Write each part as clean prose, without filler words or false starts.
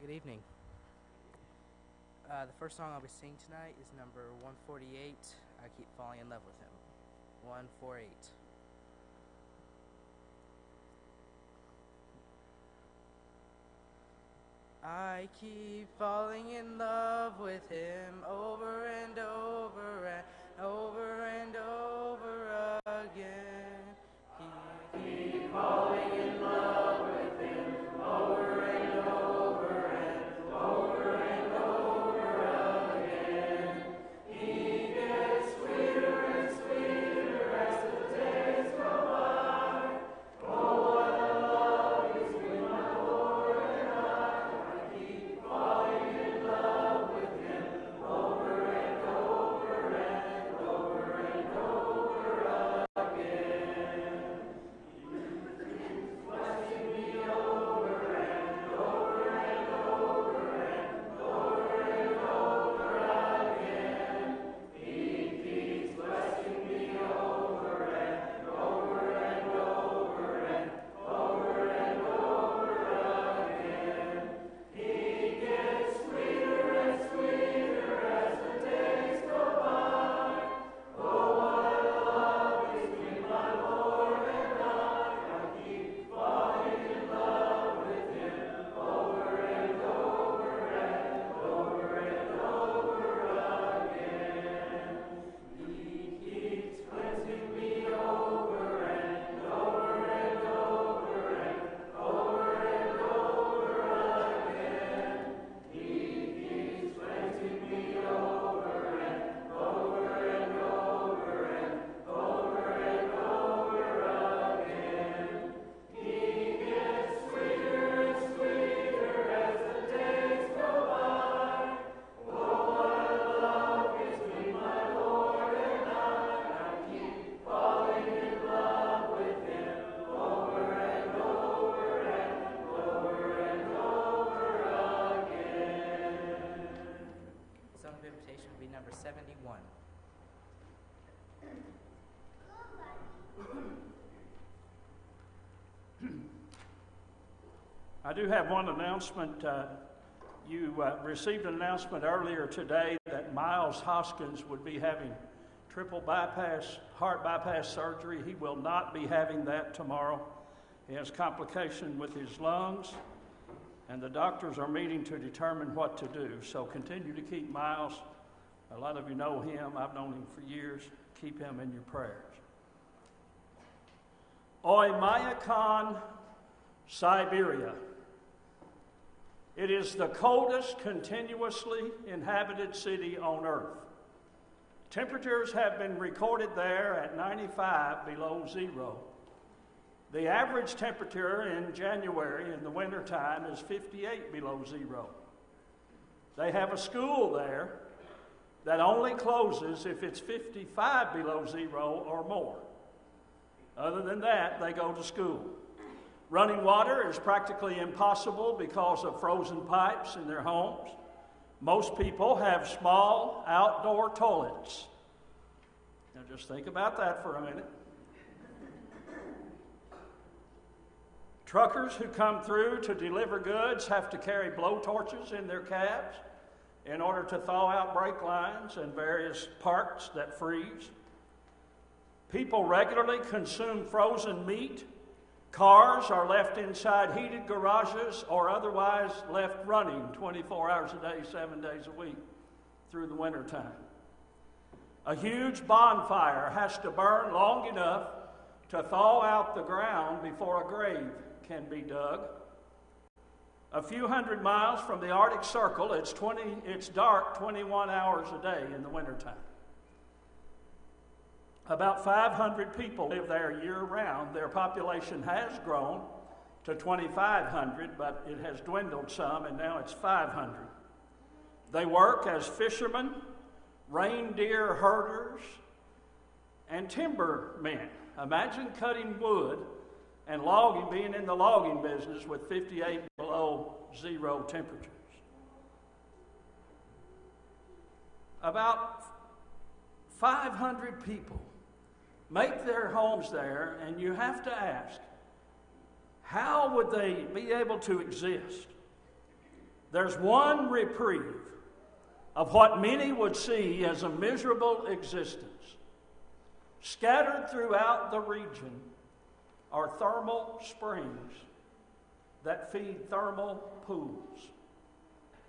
Good evening. The first song I'll be singing tonight is number 148, I Keep Falling in Love with Him. 148. I keep falling in love with him over and over and over and over again. Keep falling in love with him over and over and over and over again. He gets sweeter and sweeter as the days go by. Oh, what a love is with my Lord and I keep falling in love with him over and over and over and over again. He's blessing me over and over and over and over and over again. He keeps blessing me over and over and over and over and over again. He gets sweeter and sweeter as the days go by. Oh, what a love is between my Lord and I keep falling in love with him over and over and over and over again. He keeps cleansing me over and over and over and over and over again. He keeps cleansing me over and over and over and over and over again. He gets sweeter and sweeter as the days go by. Oh, what a love is between my Lord and I keep falling in love with him over and over and over and over again. Song of Invitation will be number 71. I do have one announcement. You received an announcement earlier today that Miles Hoskins would be having triple bypass, heart bypass surgery. He will not be having that tomorrow. He has complication with his lungs, and the doctors are meeting to determine what to do. So continue to keep Miles. A lot of you know him. I've known him for years. Keep him in your prayers. Oymyakon, Siberia. It is the coldest continuously inhabited city on Earth. Temperatures have been recorded there at 95 below zero. The average temperature in January in the wintertime is 58 below zero. They have a school there that only closes if it's 55 below zero or more. Other than that, they go to school. Running water is practically impossible because of frozen pipes in their homes. Most people have small outdoor toilets. Now just think about that for a minute. Truckers who come through to deliver goods have to carry blowtorches in their cabs in order to thaw out brake lines and various parts that freeze. People regularly consume frozen meat. Cars are left inside heated garages or otherwise left running 24 hours a day, 7 days a week through the wintertime. A huge bonfire has to burn long enough to thaw out the ground before a grave can be dug. A few hundred miles from the Arctic Circle, it's dark 21 hours a day in the wintertime. About 500 people live there year-round. Their population has grown to 2,500, but it has dwindled some, and now it's 500. They work as fishermen, reindeer herders, and timbermen. Imagine cutting wood and logging, being in the logging business with 58 below zero temperatures. About 500 people make their homes there, and you have to ask, how would they be able to exist? There's one reprieve of what many would see as a miserable existence. Scattered throughout the region are thermal springs that feed thermal pools.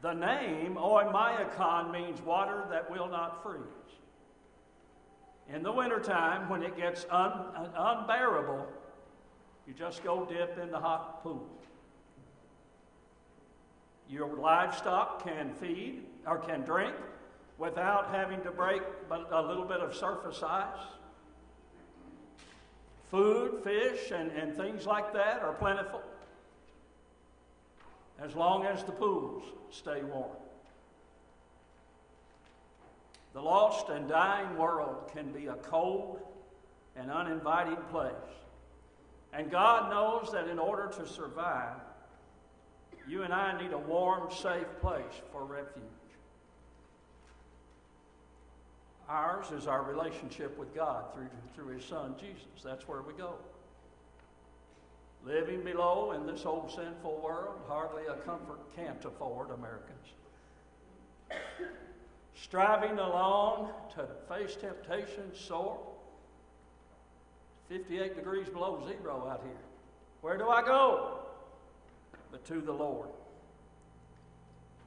The name Oymyakon means water that will not freeze. In the wintertime, when it gets unbearable, you just go dip in the hot pool. Your livestock can feed or can drink without having to break but a little bit of surface ice. Food, fish, and things like that are plentiful as long as the pools stay warm. The lost and dying world can be a cold and uninviting place. And God knows that in order to survive, you and I need a warm, safe place for refuge. Ours is our relationship with God through His Son, Jesus. That's where we go. Living below in this old sinful world, hardly a comfort can't afford Americans. Striving along to face temptation sore. 58 degrees below zero out here. Where do I go? But to the Lord.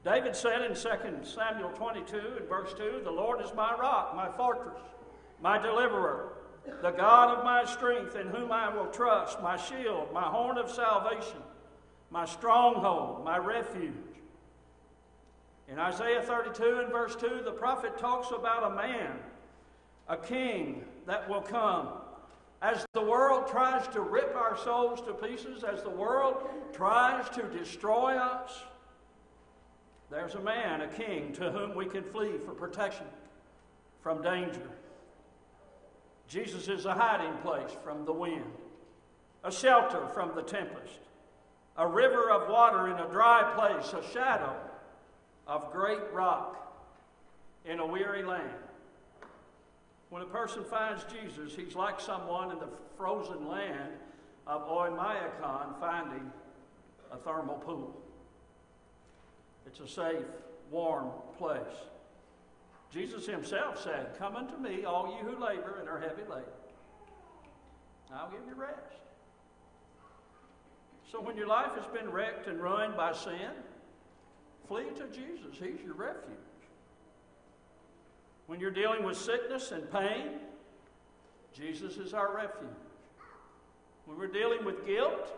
David said in 2 Samuel 22 and verse 2, "The Lord is my rock, my fortress, my deliverer, the God of my strength, in whom I will trust, my shield, my horn of salvation, my stronghold, my refuge." In Isaiah 32 and verse 2, the prophet talks about a man, a king that will come. As the world tries to rip our souls to pieces, as the world tries to destroy us, there's a man, a king, to whom we can flee for protection from danger. Jesus is a hiding place from the wind, a shelter from the tempest, a river of water in a dry place, a shadow of great rock in a weary land. When a person finds Jesus, he's like someone in the frozen land of Oymyakon finding a thermal pool. It's a safe, warm place. Jesus himself said, "Come unto me, all you who labor and are heavy laden. I'll give you rest." So when your life has been wrecked and ruined by sin, flee to Jesus. He's your refuge. When you're dealing with sickness and pain, Jesus is our refuge. When we're dealing with guilt,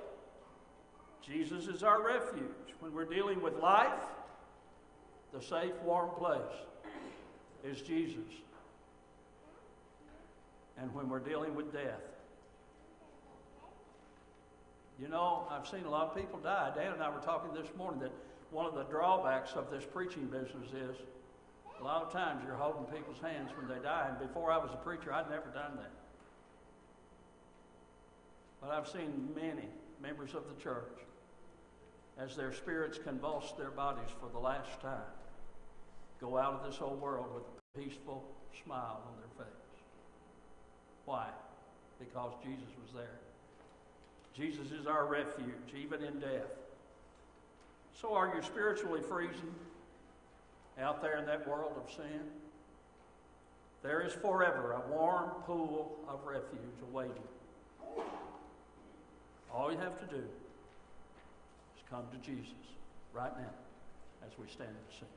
Jesus is our refuge. When we're dealing with life, the safe, warm place is Jesus. And when we're dealing with death, you know, I've seen a lot of people die. Dan and I were talking this morning that one of the drawbacks of this preaching business is a lot of times you're holding people's hands when they die. And before I was a preacher, I'd never done that. But I've seen many members of the church, as their spirits convulse their bodies for the last time, go out of this old world with a peaceful smile on their face. Why? Because Jesus was there. Jesus is our refuge, even in death. So are you spiritually freezing out there in that world of sin? There is forever a warm pool of refuge awaiting. All you have to do is come to Jesus right now as we stand and sing.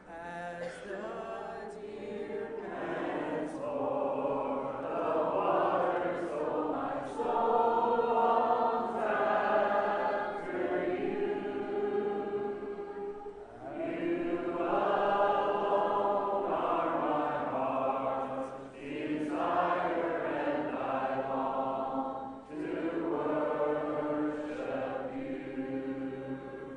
As the deer pants for the water, so my soul longs after you. You alone are my heart's desire, and I long to worship you.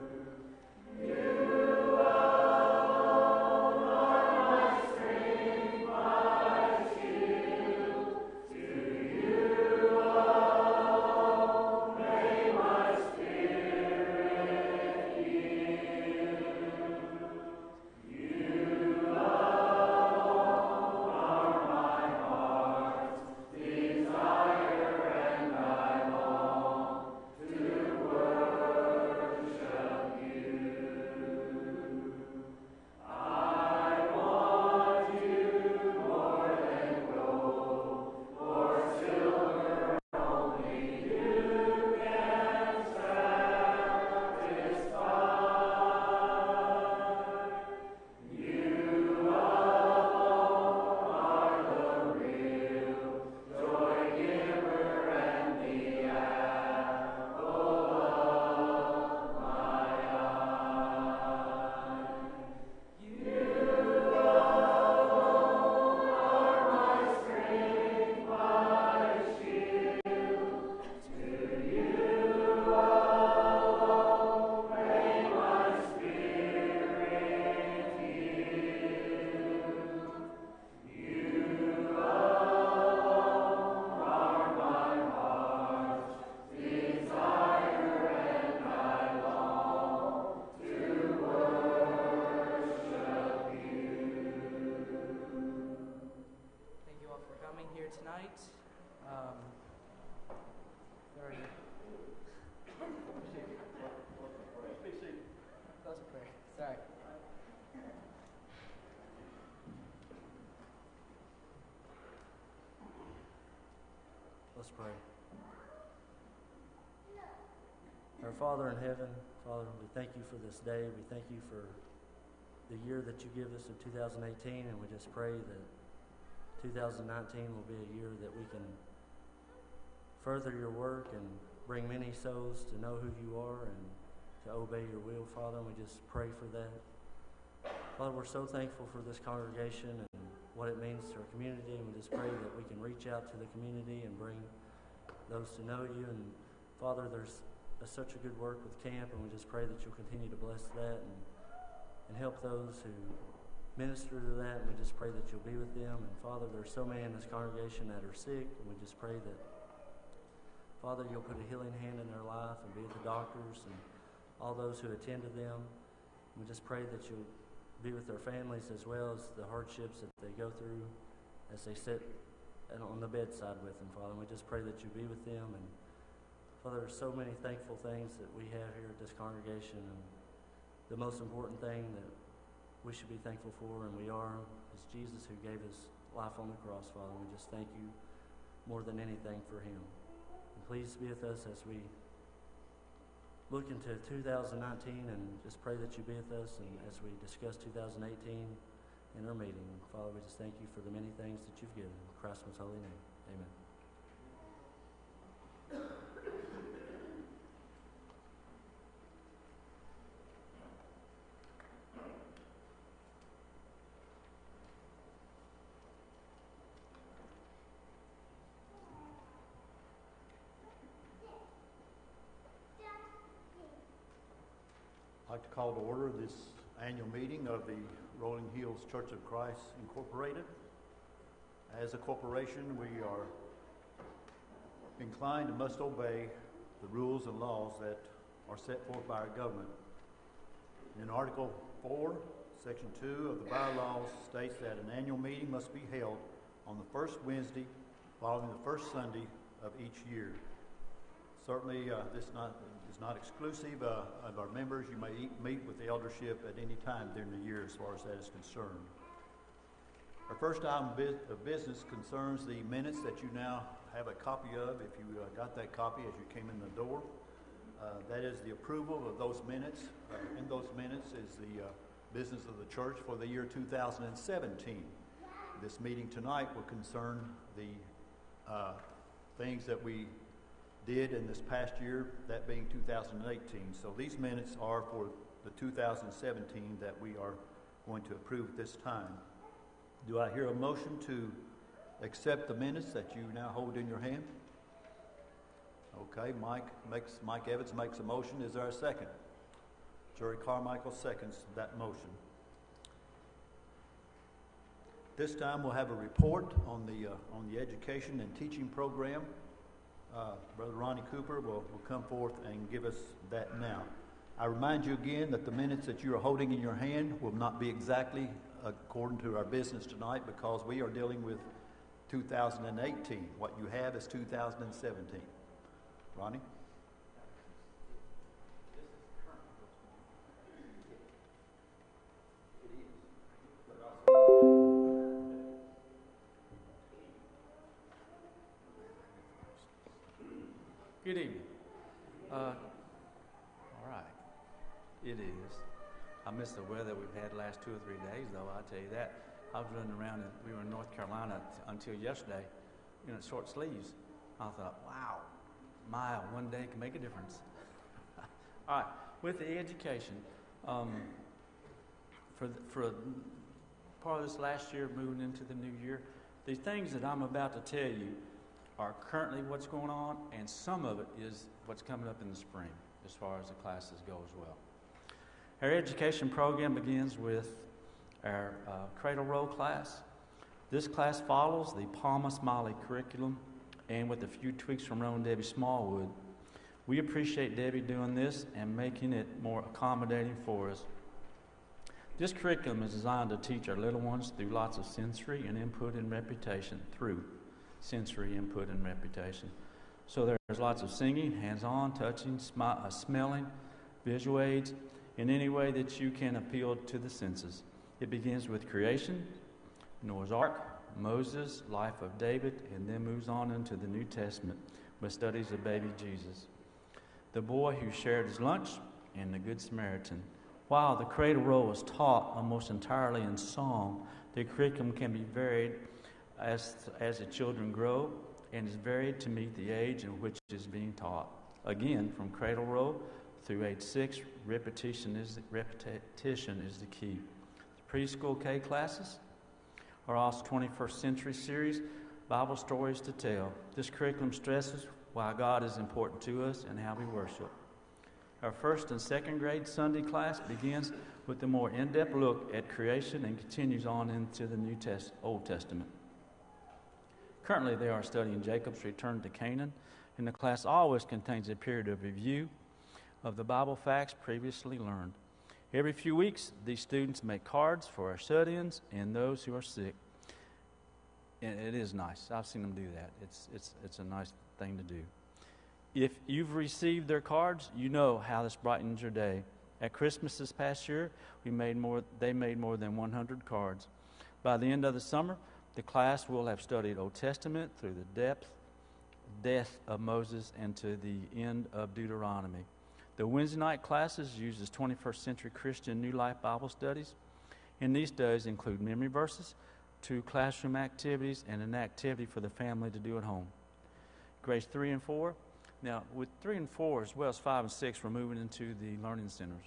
Let's pray. Our Father in heaven, Father, we thank you for this day. We thank you for the year that you give us in 2018, and we just pray that 2019 will be a year that we can further your work and bring many souls to know who you are and to obey your will, Father, and we just pray for that. Father, we're so thankful for this congregation and what it means to our community, and we just pray that we can reach out to the community and bring those to know you. And Father, there's such a good work with camp, and we just pray that you'll continue to bless that and help those who minister to that, and we just pray that you'll be with them. And Father, there's so many in this congregation that are sick, and we just pray that, Father, you'll put a healing hand in their life and be with the doctors and all those who attend to them. We just pray that you'll be with their families as well as the hardships that they go through as they sit on the bedside with them, Father. And we just pray that you be with them. And Father, there's so many thankful things that we have here at this congregation, and the most important thing that we should be thankful for, and we are, is Jesus, who gave his life on the cross, Father. We just thank you more than anything for him. And please be with us as we look into 2019, and just pray that you be with us, and as we discuss 2018 in our meeting. Father, we just thank you for the many things that you've given. In Christ's most holy name, amen. I'd like to call to order this annual meeting of the Rolling Hills Church of Christ Incorporated. As a corporation, we are inclined and must obey the rules and laws that are set forth by our government. In Article 4, Section 2 of the bylaws states that an annual meeting must be held on the first Wednesday following the first Sunday of each year. Certainly, this is not exclusive of our members. You may meet with the eldership at any time during the year as far as that is concerned. Our first item of business concerns the minutes that you now have a copy of, if you got that copy as you came in the door. That is the approval of those minutes. In those minutes is the business of the church for the year 2017. This meeting tonight will concern the things that we did in this past year, that being 2018. So these minutes are for the 2017 that we are going to approve at this time. Do I hear a motion to accept the minutes that you now hold in your hand? Okay, Mike Evans makes a motion. Is there a second? Jerry Carmichael seconds that motion. This time we'll have a report on the education and teaching program. Brother Ronnie Cooper will come forth and give us that now. I remind you again that the minutes that you are holding in your hand will not be exactly according to our business tonight, because we are dealing with 2018. What you have is 2017. Ronnie? Good evening. All right. It is. I missed the weather we've had the last 2 or 3 days, though, I'll tell you that. I was running around, and we were in North Carolina until yesterday, short sleeves. I thought, wow, one day can make a difference. All right. With the education, for part of this last year, moving into the new year, the things that I'm about to tell you are currently what's going on, and some of it is what's coming up in the spring as far as the classes go as well. Our education program begins with our Cradle Roll class. This class follows the Palma Smiley curriculum, and with a few tweaks from Ron and Debbie Smallwood. We appreciate Debbie doing this and making it more accommodating for us. This curriculum is designed to teach our little ones through lots of sensory and input and repetition, So there's lots of singing, hands-on, touching, smelling, visual aids, in any way that you can appeal to the senses. It begins with creation, Noah's Ark, Moses, life of David, and then moves on into the New Testament with studies of baby Jesus. The boy who shared his lunch and the Good Samaritan. While the cradle roll is taught almost entirely in song, the curriculum can be varied as the children grow and is varied to meet the age in which it is being taught. Again, from cradle roll through age 6, repetition is the key. Preschool K classes are also 21st century series, Bible stories to tell. This curriculum stresses why God is important to us and how we worship. Our first and second grade Sunday class begins with a more in-depth look at creation and continues on into the Old Testament. Currently, they are studying Jacob's return to Canaan, and the class always contains a period of review of the Bible facts previously learned. Every few weeks, these students make cards for our shut-ins and those who are sick. And it is nice. I've seen them do that. It's a nice thing to do. If you've received their cards, you know how this brightens your day. At Christmas this past year, they made more than 100 cards. By the end of the summer, the class will have studied Old Testament through the death of Moses and to the end of Deuteronomy. The Wednesday night classes uses 21st century Christian New Life Bible studies, and these studies include memory verses, 2 classroom activities, and an activity for the family to do at home. Grades 3 and 4. Now, with 3 and 4 as well as 5 and 6, we're moving into the learning centers,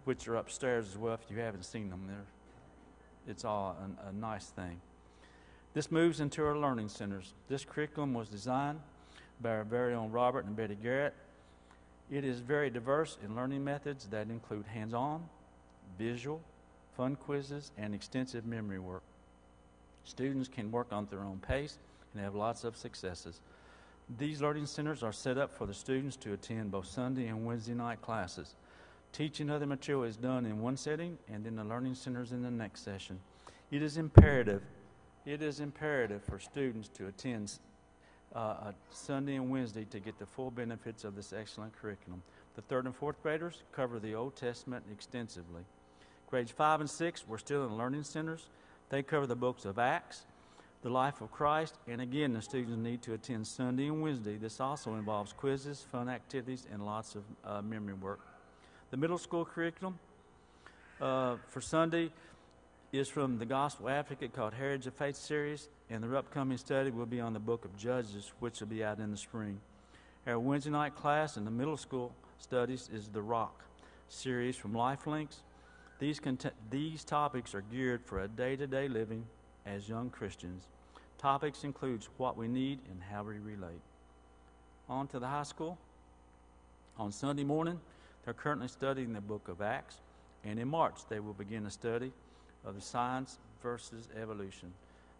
which are upstairs as well if you haven't seen them. It's all a nice thing. This moves into our learning centers. This curriculum was designed by our very own Robert and Betty Garrett. It is very diverse in learning methods that include hands-on, visual, fun quizzes, and extensive memory work. Students can work on their own pace and have lots of successes. These learning centers are set up for the students to attend both Sunday and Wednesday night classes. Teaching other material is done in one setting, and then the learning centers in the next session. It is imperative for students to attend Sunday and Wednesday to get the full benefits of this excellent curriculum. The 3rd and 4th graders cover the Old Testament extensively. Grades 5 and 6, we're still in learning centers. They cover the books of Acts, the life of Christ, and again, the students need to attend Sunday and Wednesday. This also involves quizzes, fun activities, and lots of memory work. The middle school curriculum for Sunday is from the Gospel Advocate called Heritage of Faith series, and their upcoming study will be on the book of Judges, which will be out in the spring. Our Wednesday night class in the middle school studies is the Rock series from Lifelinks. These topics are geared for a day-to-day living as young Christians. Topics includes what we need and how we relate. On to the high school. On Sunday morning, they're currently studying the book of Acts, and in March they will begin a study of the science versus evolution.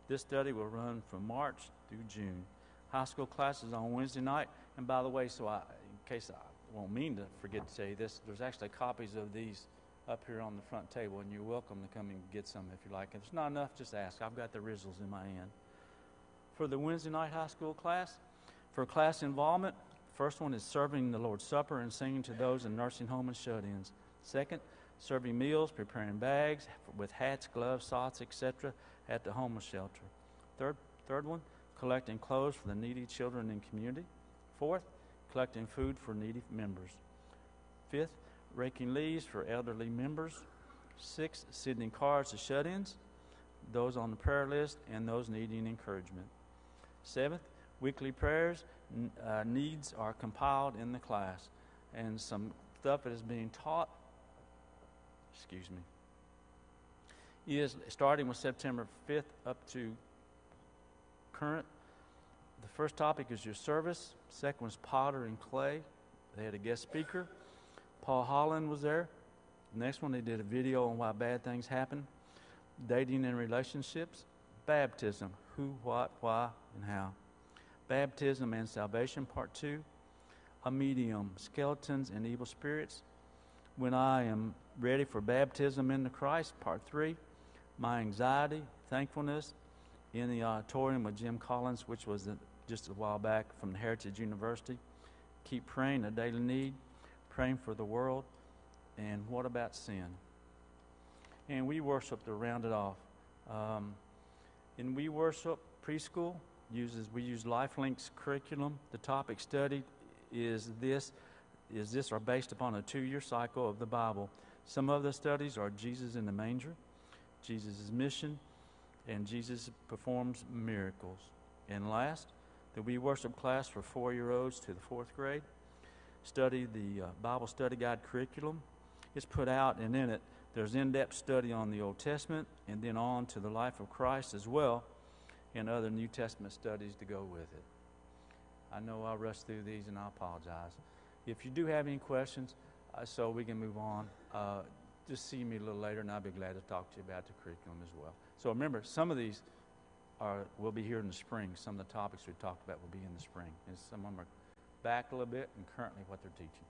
This study will run from March through June. High school classes on Wednesday night, and by the way, in case I won't mean to forget to say this, there's actually copies of these up here on the front table, and you're welcome to come and get some if you like. If it's not enough, just ask. I've got the originals in my hand. For the Wednesday night high school class, for class involvement, first one is serving the Lord's Supper and singing to those in nursing home and shut-ins. Second, serving meals, preparing bags with hats, gloves, socks, etc. at the homeless shelter. Third one, collecting clothes for the needy children in community. Fourth, collecting food for needy members. Fifth, raking leaves for elderly members. Sixth, sending cards to shut-ins, those on the prayer list, and those needing encouragement. Seventh, weekly prayers needs are compiled in the class, and some stuff that is being taught is starting with September 5th up to current. The first topic is your service. Second was potter and clay. They had a guest speaker. Paul Holland was there. The next one, they did a video on why bad things happen. Dating and relationships. Baptism, who, what, why, and how. Baptism and salvation, part 2. A medium, skeletons and evil spirits. When I am ready for baptism into Christ, part 3. My anxiety, thankfulness, in the auditorium with Jim Collins, which was just a while back from Heritage University. Keep praying, a daily need, praying for the world, and what about sin? And we worship to round it off. In We Worship Preschool, we use LifeLink's curriculum. The topic studied is are based upon a 2-year cycle of the Bible. Some of the studies are Jesus in the manger, Jesus' mission, and Jesus performs miracles. And last, the We Worship class for 4-year-olds to the 4th grade. Study the Bible study guide curriculum. It's put out, and in it, there's in-depth study on the Old Testament and then on to the life of Christ as well, and other New Testament studies to go with it. I know I rushed through these, and I apologize. If you do have any questions, so we can move on, just see me a little later, and I'll be glad to talk to you about the curriculum as well. So remember, some of these will be here in the spring. Some of the topics we talked about will be in the spring, and some of them are back a little bit and currently what they're teaching.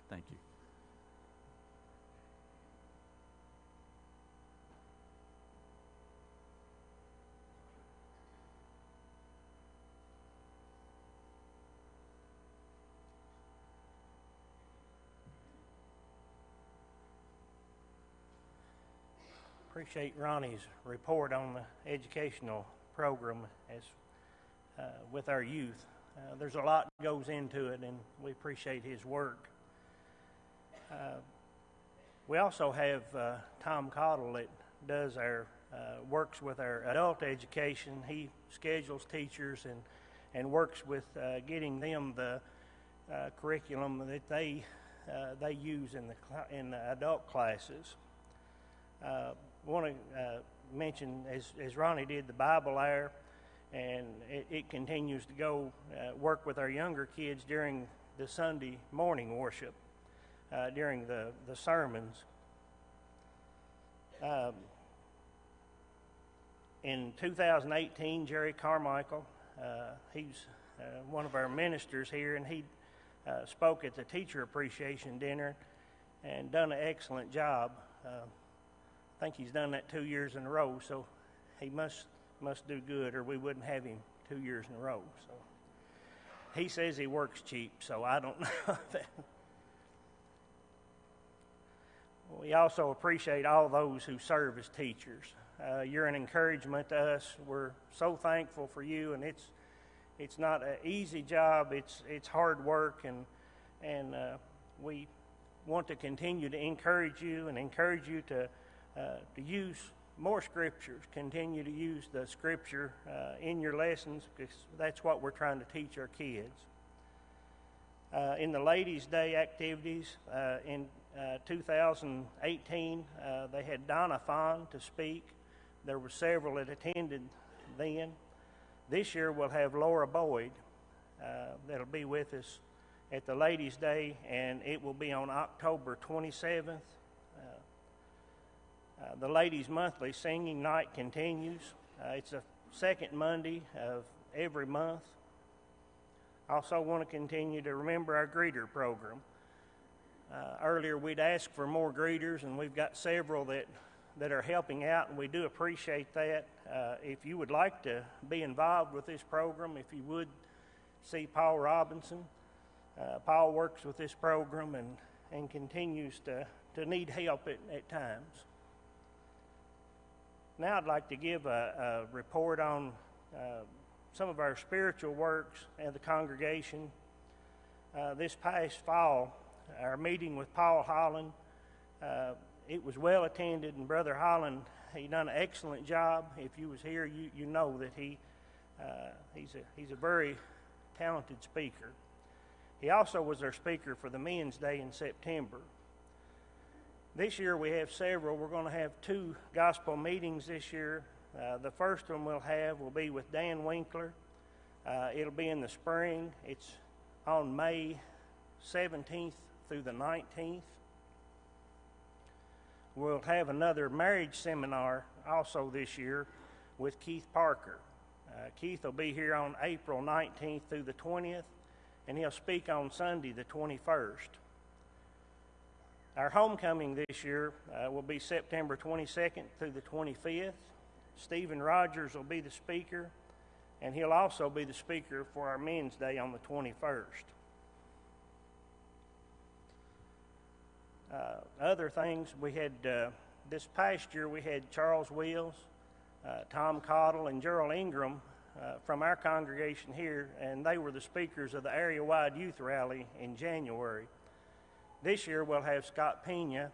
Thank you. Appreciate Ronnie's report on the educational program as with our youth. There's a lot that goes into it, and we appreciate his work. We also have Tom Cottle that does our works with our adult education. He schedules teachers and works with getting them the curriculum that they use in the adult classes. I want to mention, as Ronnie did, the Bible Hour, and it continues to go work with our younger kids during the Sunday morning worship, during the sermons. In 2018, Jerry Carmichael, he's one of our ministers here, and he spoke at the Teacher Appreciation Dinner and done an excellent job. I think he's done that 2 years in a row, so he must do good, or we wouldn't have him 2 years in a row. So he says he works cheap, so I don't know that. We also appreciate all those who serve as teachers. You're an encouragement to us. We're so thankful for you, and it's not an easy job. It's hard work, and we want to continue to encourage you to use more scriptures. Continue to use the scripture in your lessons, because that's what we're trying to teach our kids. In the Ladies' Day activities in 2018, they had Donna Fawn to speak. There were several that attended then. This year we'll have Laura Boyd that'll be with us at the Ladies' Day, and it will be on October 27th. The Ladies' Monthly Singing Night continues. It's the second Monday of every month. Also want to continue to remember our greeter program. Earlier we'd asked for more greeters, and we've got several that are helping out, and we do appreciate that. If you would like to be involved with this program, if you would see Paul Robinson. Paul works with this program and continues to need help at times. Now I'd like to give a report on some of our spiritual works and the congregation. This past fall, our meeting with Paul Holland, it was well attended, and Brother Holland, he done an excellent job. If you was here, you know that he's a very talented speaker. He also was our speaker for the Men's Day in September. This year we have several. We're going to have 2 gospel meetings this year. The first one will be with Dan Winkler. It'll be in the spring. It's on May 17th through the 19th. We'll have another marriage seminar also this year with Keith Parker. Keith will be here on April 19th through the 20th, and he'll speak on Sunday the 21st. Our homecoming this year will be September 22nd through the 25th. Stephen Rogers will be the speaker, and he'll also be the speaker for our Men's Day on the 21st. Other things, we had this past year we had Charles Wills Tom Cottle and Gerald Ingram from our congregation here, and they were the speakers of the area-wide youth rally in January. This year we'll have Scott Pena,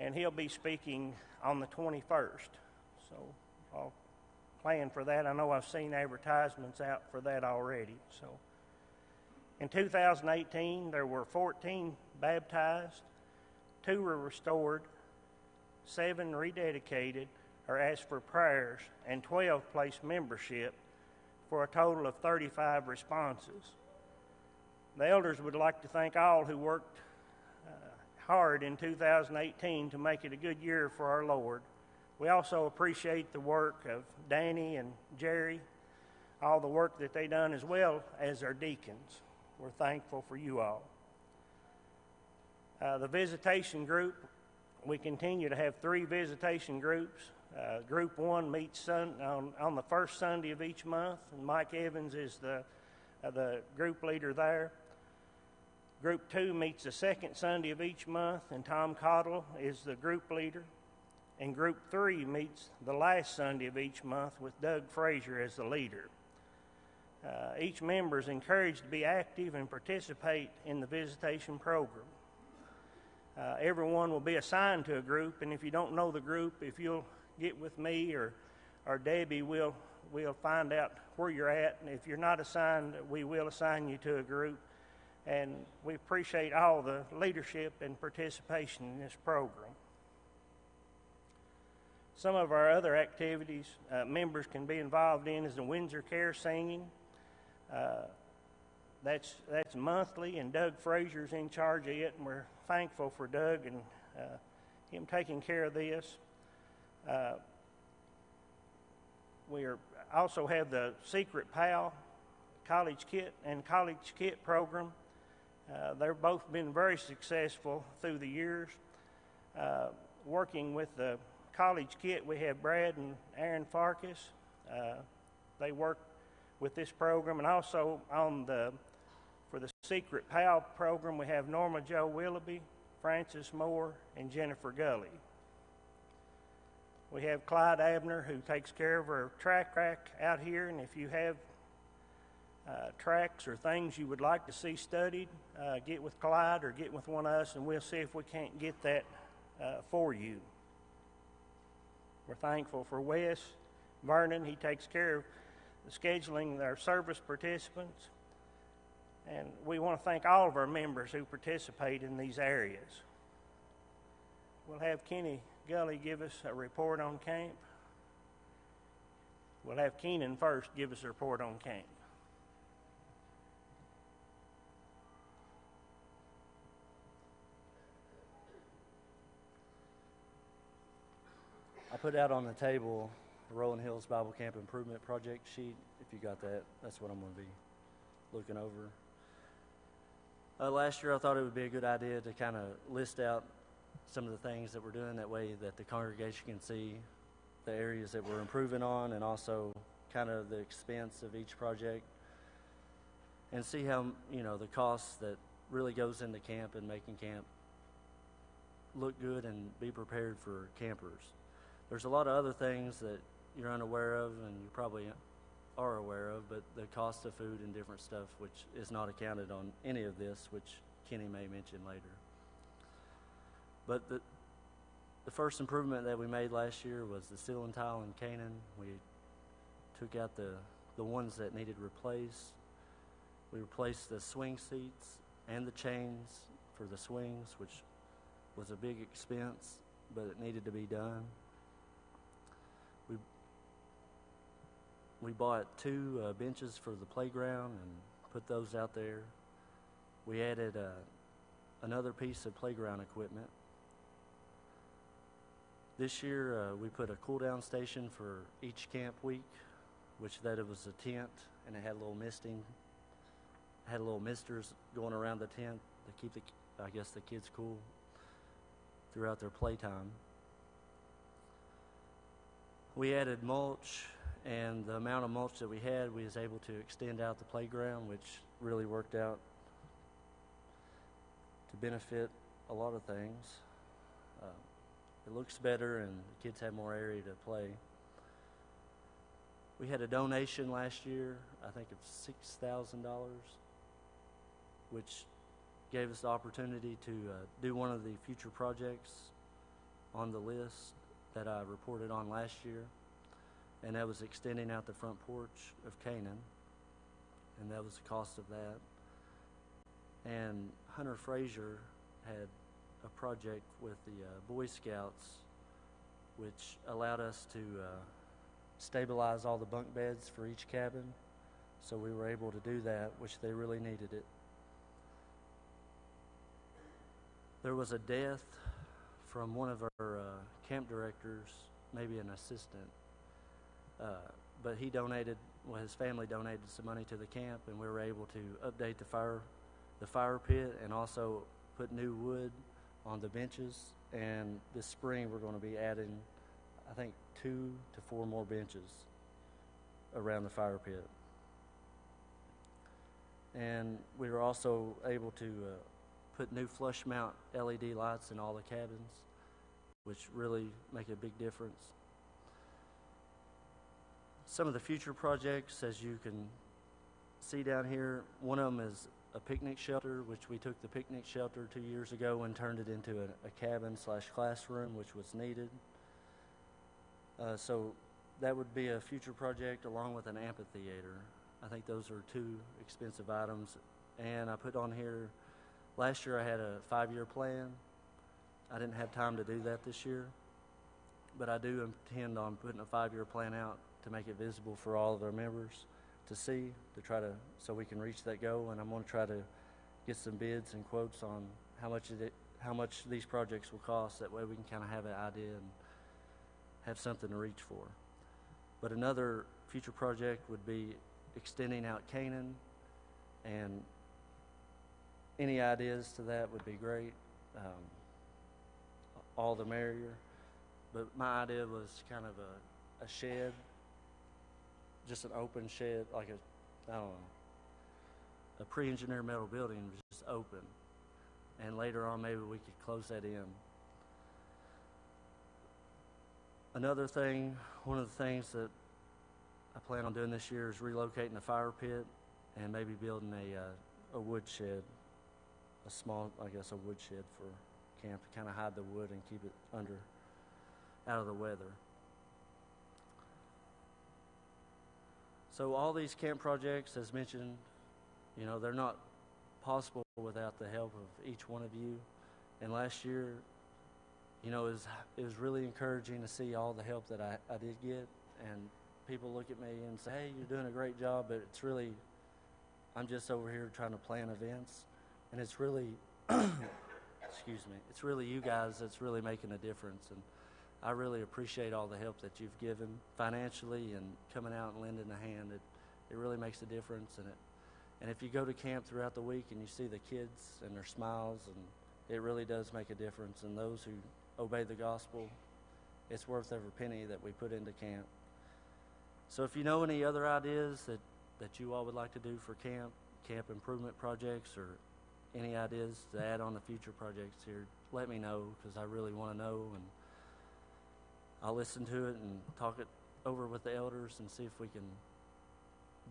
and he'll be speaking on the 21st. So I'll plan for that. I know I've seen advertisements out for that already. So in 2018, there were 14 baptized, 2 were restored, 7 rededicated or asked for prayers, and 12 placed membership, for a total of 35 responses. The elders would like to thank all who worked hard in 2018 to make it a good year for our Lord. We also appreciate the work of Danny and Jerry, all the work that they done, as well as our deacons. We're thankful for you all. The visitation group, we continue to have 3 visitation groups. Group 1 meets on the first Sunday of each month, and Mike Evans is the group leader there. Group 2 meets the second Sunday of each month, and Tom Cottle is the group leader. And Group 3 meets the last Sunday of each month with Doug Frazier as the leader. Each member is encouraged to be active and participate in the visitation program. Everyone will be assigned to a group, and if you don't know the group, if you'll get with me or Debbie, we'll find out where you're at. And if you're not assigned, we will assign you to a group. And we appreciate all the leadership and participation in this program. Some of our other activities members can be involved in is the Windsor Care Singing. That's monthly, and Doug Frazier's in charge of it, and we're thankful for Doug and him taking care of this. We also have the Secret Pal College Kit program. They've both been very successful through the years. Working with the College Kit, we have Brad and Aaron Farkas. They work with this program, and also for the Secret Pal program, we have Norma Jo Willoughby, Frances Moore, and Jennifer Gully. We have Clyde Abner, who takes care of our track rack out here, and if you have tracks or things you would like to see studied, get with Clyde or get with one of us, and we'll see if we can't get that for you. We're thankful for Wes Vernon. He takes care of the scheduling our service participants, and we want to thank all of our members who participate in these areas. We'll have Kenny Gully give us a report on camp. We'll have Keenan first give us a report on camp. I put out on the table the Rolling Hills Bible Camp Improvement Project sheet. If you got that, that's what I'm going to be looking over. Last year I thought it would be a good idea to kind of list out some of the things that we're doing, that way that the congregation can see the areas that we're improving on, and also kind of the expense of each project, and see how, the cost that really goes into camp and making camp look good and be prepared for campers. There's a lot of other things that you're unaware of, and you probably are aware of, but the cost of food and different stuff, which is not accounted on any of this, which Kenny may mention later. But the first improvement that we made last year was the ceiling tile in Canaan. We took out the ones that needed replaced. We replaced the swing seats and the chains for the swings, which was a big expense, but it needed to be done. We bought 2 benches for the playground and put those out there. We added another piece of playground equipment. This year we put a cool-down station for each camp week, which it was a tent, and it had a little misting. It had little misters going around the tent to keep the kids cool throughout their playtime. We added mulch, and the amount of mulch that we had, we was able to extend out the playground, which really worked out to benefit a lot of things. It looks better, and the kids have more area to play. We had a donation last year, I think of $6,000, which gave us the opportunity to do one of the future projects on the list that I reported on last year, and that was extending out the front porch of Canaan, and that was the cost of that. And Hunter Frazier had a project with the Boy Scouts, which allowed us to stabilize all the bunk beds for each cabin, so we were able to do that, which they really needed it. There was a death from one of our camp directors, maybe an assistant, but he donated, well, his family donated some money to the camp, and we were able to update the fire pit and also put new wood on the benches. And this spring we're going to be adding, I think, 2 to 4 more benches around the fire pit. And we were also able to put new flush mount LED lights in all the cabins, which really make a big difference. Some of the future projects, as you can see down here, one of them is a picnic shelter, which we took the picnic shelter 2 years ago and turned it into a cabin/classroom, which was needed. So that would be a future project, along with an amphitheater. I think those are 2 expensive items. And I put on here, last year I had a 5-year plan. I didn't have time to do that this year, but I do intend on putting a 5-year plan out to make it visible for all of our members to see, so we can reach that goal. And I'm going to try to get some bids and quotes on how much these projects will cost. That way we can kind of have an idea and have something to reach for. But another future project would be extending out Canaan, and any ideas to that would be great. All the merrier. But my idea was kind of a shed, just an open shed, like a pre-engineered metal building, just open. And later on, maybe we could close that in. Another thing, one of the things that I plan on doing this year is relocating the fire pit and maybe building a wood shed, a small, I guess, a wood shed for camp to kind of hide the wood and keep it out of the weather. So all these camp projects, as mentioned, they're not possible without the help of each one of you. And last year, it was really encouraging to see all the help that I did get. And people look at me and say, hey, you're doing a great job, but it's really, I'm just over here trying to plan events. And it's really, it's really you guys that's really making a difference. And I really appreciate all the help that you've given financially and coming out and lending a hand. It really makes a difference. And if you go to camp throughout the week and you see the kids and their smiles, and it really does make a difference. And those who obey the gospel, it's worth every penny that we put into camp. So if you know any other ideas that you all would like to do for camp improvement projects, or any ideas to add on the future projects here, let me know, because I really want to know, and I'll listen to it and talk it over with the elders and see if we can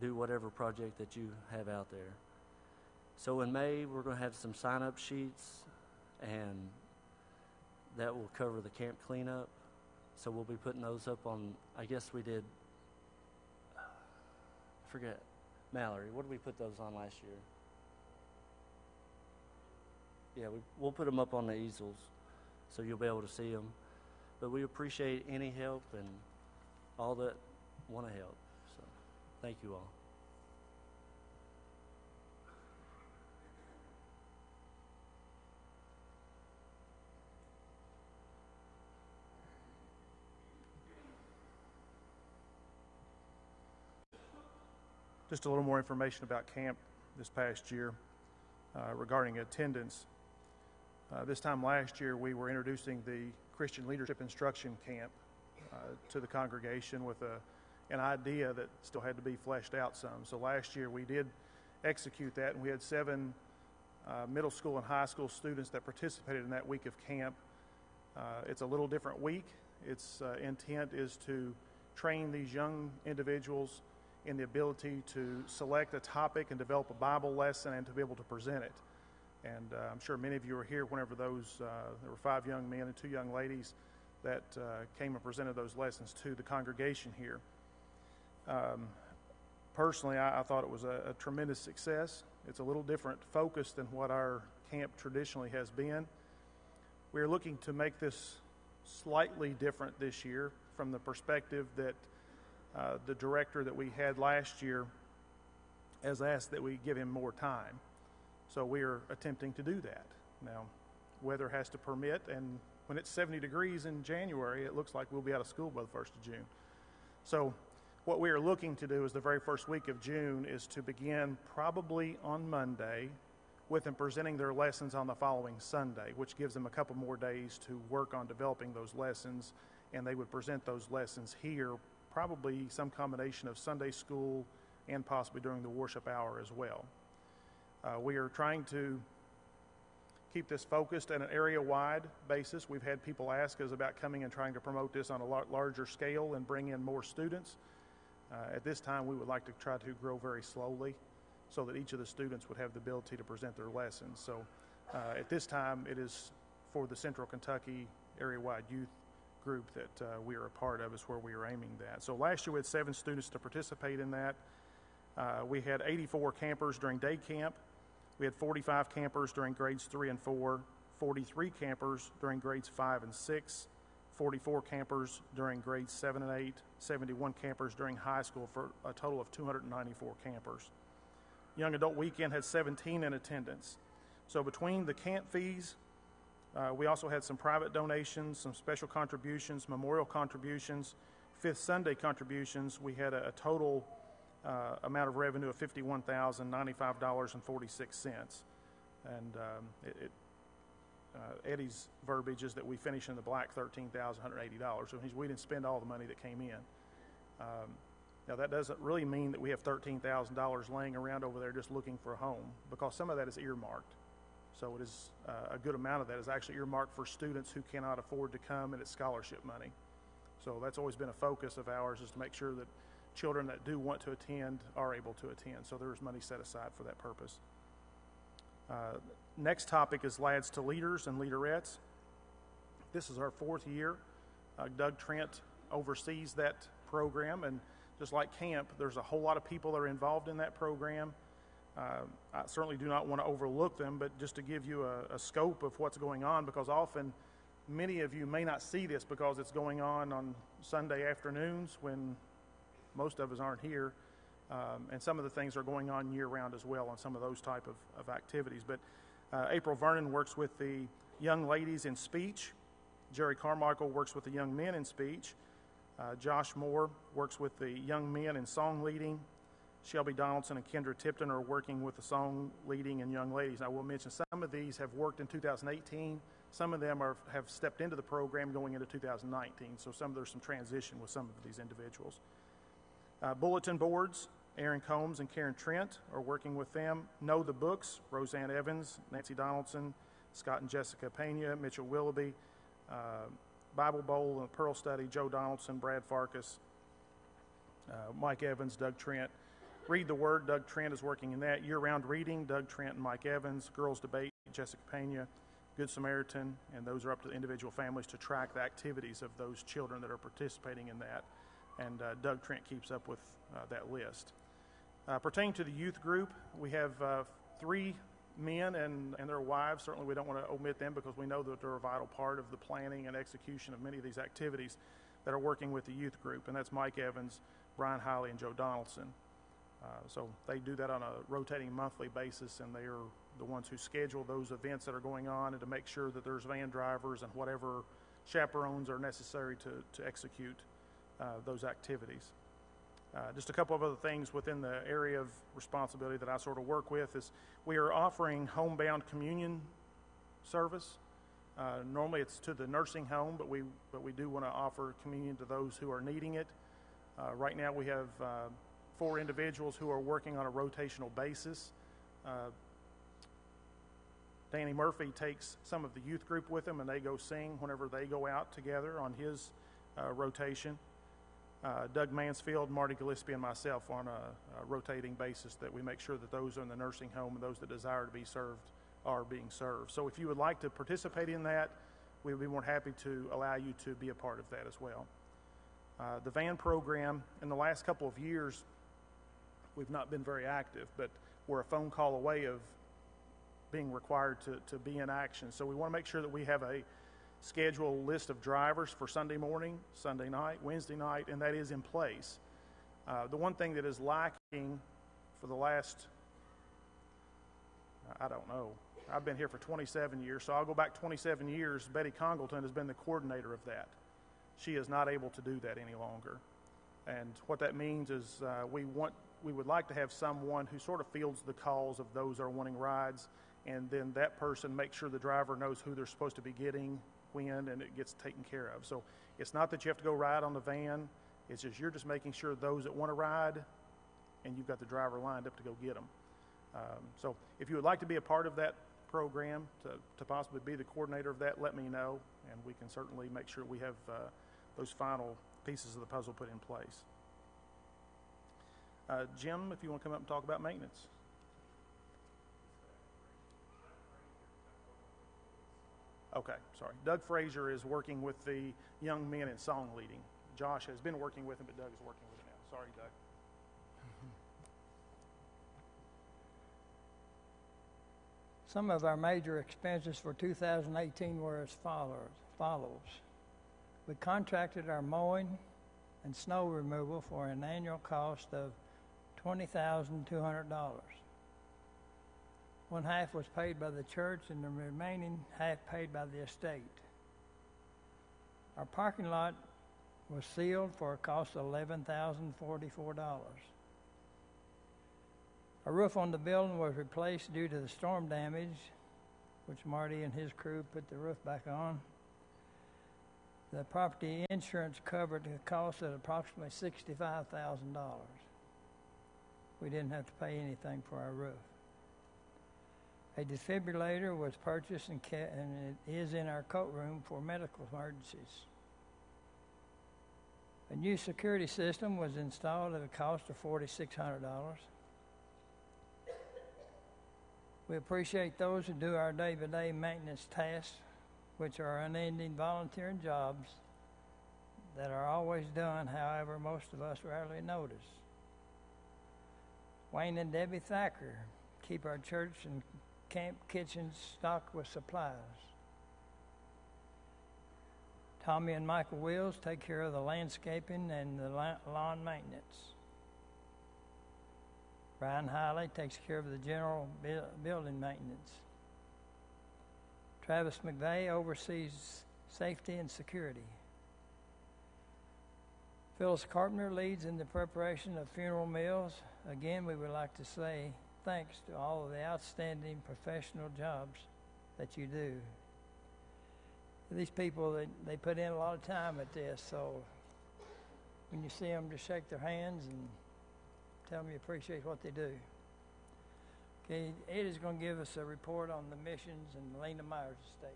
do whatever project that you have out there. So in May, we're going to have some sign-up sheets, and that will cover the camp cleanup. So we'll be putting those up on, I guess we did, I forget, Mallory, what did we put those on last year? Yeah, we'll put them up on the easels so you'll be able to see them. But we appreciate any help and all that want to help. So thank you all. Just a little more information about camp this past year regarding attendance. This time last year, we were introducing the Christian Leadership Instruction Camp to the congregation with an idea that still had to be fleshed out some. So last year, we did execute that, and we had 7 middle school and high school students that participated in that week of camp. It's a little different week. Its intent is to train these young individuals in the ability to select a topic and develop a Bible lesson and to be able to present it. And I'm sure many of you were here whenever there were 5 young men and 2 young ladies that came and presented those lessons to the congregation here. Personally, I thought it was a tremendous success. It's a little different focus than what our camp traditionally has been. We're looking to make this slightly different this year from the perspective that the director that we had last year has asked that we give him more time. So we are attempting to do that. Now, weather has to permit, and when it's 70 degrees in January, it looks like we'll be out of school by the 1st of June. So what we are looking to do is the very first week of June is to begin probably on Monday with them presenting their lessons on the following Sunday, which gives them a couple more days to work on developing those lessons, and they would present those lessons here, probably some combination of Sunday school and possibly during the worship hour as well. We are trying to keep this focused at an area-wide basis. We've had people ask us about coming and trying to promote this on a larger scale and bring in more students. At this time, we would like to try to grow very slowly so that each of the students would have the ability to present their lessons. So at this time, it is for the Central Kentucky area-wide youth group that we are a part of is where we are aiming that. So last year we had 7 students to participate in that. We had 84 campers during day camp. We had 45 campers during grades 3 and 4, 43 campers during grades 5 and 6, 44 campers during grades 7 and 8, 71 campers during high school for a total of 294 campers. Young Adult Weekend had 17 in attendance. So between the camp fees, we also had some private donations, some special contributions, memorial contributions, Fifth Sunday contributions. We had a total amount of revenue of $51,095.46. And Eddie's verbiage is that we finish in the black $13,180. So we didn't spend all the money that came in. Now that doesn't really mean that we have $13,000 laying around over there just looking for a home, because some of that is earmarked. So it is a good amount of that is actually earmarked for students who cannot afford to come, and it's scholarship money. So that's always been a focus of ours, is to make sure that children that do want to attend are able to attend. So there's money set aside for that purpose. Next topic is Lads to Leaders and Leaderettes. This is our 4th year. Doug Trent oversees that program, and just like camp, there's a whole lot of people that are involved in that program. I certainly do not want to overlook them, but just to give you a scope of what's going on, because often many of you may not see this because it's going on Sunday afternoons when most of us aren't here, and some of the things are going on year-round as well on some of those type of activities. But April Vernon works with the young ladies in speech. Jerry Carmichael works with the young men in speech. Josh Moore works with the young men in song leading. Shelby Donaldson and Kendra Tipton are working with the song leading and young ladies. I will mention some of these have worked in 2018. Some of them have stepped into the program going into 2019. So there's some transition with some of these individuals. Bulletin boards, Aaron Combs and Karen Trent are working with them. Know the Books, Roseanne Evans, Nancy Donaldson, Scott and Jessica Pena, Mitchell Willoughby. Bible Bowl and Pearl Study, Joe Donaldson, Brad Farkas, Mike Evans, Doug Trent. Read the Word, Doug Trent is working in that. Year-round reading, Doug Trent and Mike Evans. Girls Debate, Jessica Pena. Good Samaritan, and those are up to the individual families to track the activities of those children that are participating in that. And Doug Trent keeps up with that list. Pertaining to the youth group, we have 3 men and their wives. Certainly we don't want to omit them because we know that they're a vital part of the planning and execution of many of these activities that are working with the youth group, and that's Mike Evans, Brian Hiley, and Joe Donaldson. So they do that on a rotating monthly basis, and they are the ones who schedule those events that are going on and to make sure that there's van drivers and whatever chaperones are necessary to execute those activities. Just a couple of other things within the area of responsibility that I sort of work with is we are offering homebound communion service. Normally it's to the nursing home, but we do want to offer communion to those who are needing it. Right now we have 4 individuals who are working on a rotational basis. Danny Murphy takes some of the youth group with him, and they go sing whenever they go out together on his rotation. Doug Mansfield, Marty Gillespie, and myself on a rotating basis that we make sure that those in the nursing home and those that desire to be served are being served. So if you would like to participate in that, we would be more than happy to allow you to be a part of that as well. The van program, in the last couple of years, we've not been very active, but we're a phone call away of being required to be in action. So we want to make sure that we have a scheduled list of drivers for Sunday morning, Sunday night, Wednesday night, and that is in place. The one thing that is lacking for the last, I don't know, I've been here for 27 years, so I'll go back 27 years. Betty Congleton has been the coordinator of that. She is not able to do that any longer. And what that means is we would like to have someone who sort of fields the calls of those that are wanting rides, and then that person makes sure the driver knows who they're supposed to be getting, when, and it gets taken care of. So it's not that you have to go ride on the van. It's just you're just making sure those that want to ride, and you've got the driver lined up to go get them. So if you would like to be a part of that program, to possibly be the coordinator of that, let me know, and we can certainly make sure we have those final pieces of the puzzle put in place. Jim, if you want to come up and talk about maintenance. Okay, sorry. Doug Frazier is working with the young men in song leading. Josh has been working with him, but Doug is working with him now. Sorry, Doug. Some of our major expenses for 2018 were as follows. We contracted our mowing and snow removal for an annual cost of $20,200. One half was paid by the church and the remaining half paid by the estate. Our parking lot was sealed for a cost of $11,044. A roof on the building was replaced due to the storm damage, which Marty and his crew put the roof back on. The property insurance covered the cost at approximately $65,000. We didn't have to pay anything for our roof. A defibrillator was purchased and it is in our coat room for medical emergencies. A new security system was installed at a cost of $4,600. We appreciate those who do our day-to-day maintenance tasks, which are unending volunteer jobs that are always done. However, most of us rarely notice. Wayne and Debbie Thacker keep our church and camp kitchens stocked with supplies. Tommy and Michael Wills take care of the landscaping and the lawn maintenance. Brian Hiley takes care of the general building maintenance. Travis McVeigh oversees safety and security. Phyllis Carpenter leads in the preparation of funeral meals. Again, we would like to say thanks to all of the outstanding professional jobs that you do. These people, they put in a lot of time at this, so when you see them, just shake their hands and tell them you appreciate what they do. Okay, Ed is going to give us a report on the missions and Lena Myers estate.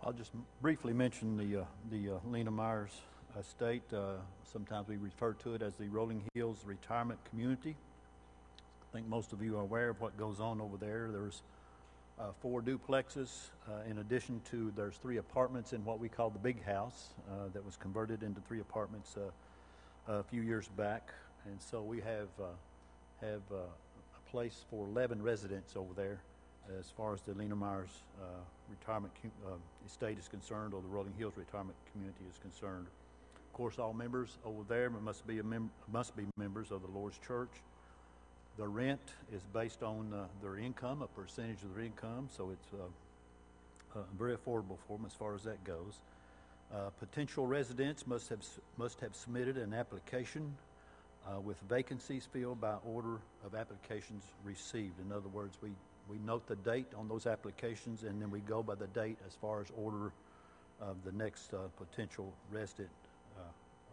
I'll just briefly mention the Lena Myers estate. Sometimes we refer to it as the Rolling Hills Retirement Community. I think most of you are aware of what goes on over there. There's 4 duplexes. In addition to, there's 3 apartments in what we call the big house that was converted into 3 apartments a few years back. And so we have a place for 11 residents over there as far as the Lena Myers retirement estate is concerned, or the Rolling Hills Retirement Community is concerned. Of course, all members over there must be members of the Lord's Church. The rent is based on their income, a percentage of their income, so it's very affordable for them as far as that goes. Potential residents must have submitted an application with vacancies filled by order of applications received. In other words, we note the date on those applications, and then we go by the date as far as order of the next potential resident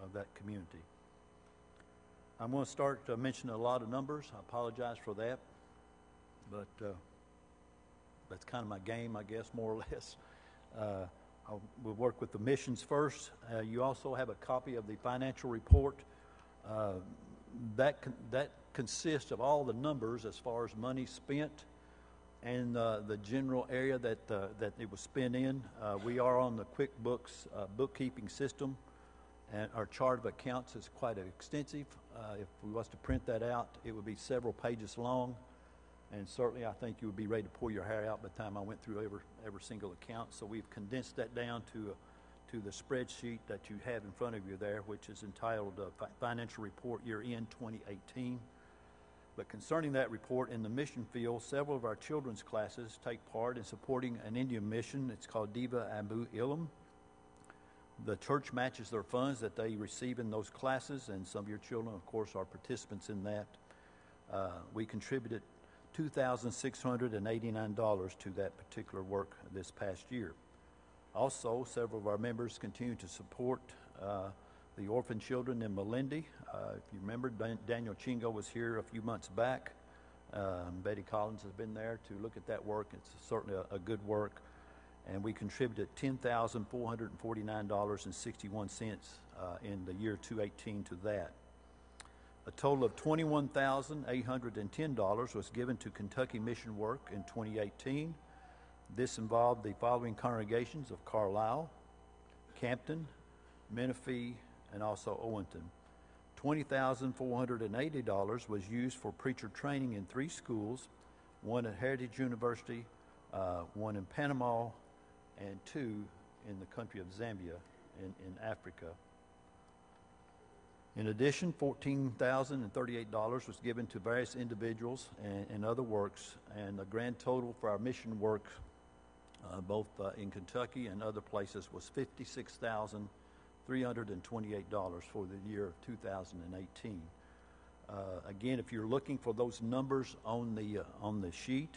of that community. I'm going to start mentioning a lot of numbers. I apologize for that, but That's kind of my game, I guess, more or less. We'll work with the missions first. You also have a copy of the financial report. That consists of all the numbers as far as money spent and the general area that it was spent in. We are on the QuickBooks bookkeeping system, and our chart of accounts is quite extensive. If we was to print that out, it would be several pages long, and certainly I think you would be ready to pull your hair out by the time I went through every single account. So we've condensed that down to the spreadsheet that you have in front of you there, which is entitled Financial Report Year End 2018. But concerning that report, in the mission field, several of our children's classes take part in supporting an Indian mission. It's called Diva Abu Ilam. The church matches their funds that they receive in those classes, and some of your children, of course, are participants in that. We contributed $2,689 to that particular work this past year. Also, several of our members continue to support the orphan children in Malindi. If you remember, Daniel Chingo was here a few months back. Betty Collins has been there to look at that work. It's certainly a good work. And we contributed $10,449.61 in the year 2018 to that. A total of $21,810 was given to Kentucky mission work in 2018. This involved the following congregations of Carlisle, Campton, Menifee, and also Owenton. $20,480 was used for preacher training in 3 schools, one at Heritage University, one in Panama, and 2 in the country of Zambia in Africa. In addition, $14,038 was given to various individuals and other works, and the grand total for our mission work, both in Kentucky and other places, was $56,328 for the year of 2018. Again, if you're looking for those numbers on the sheet,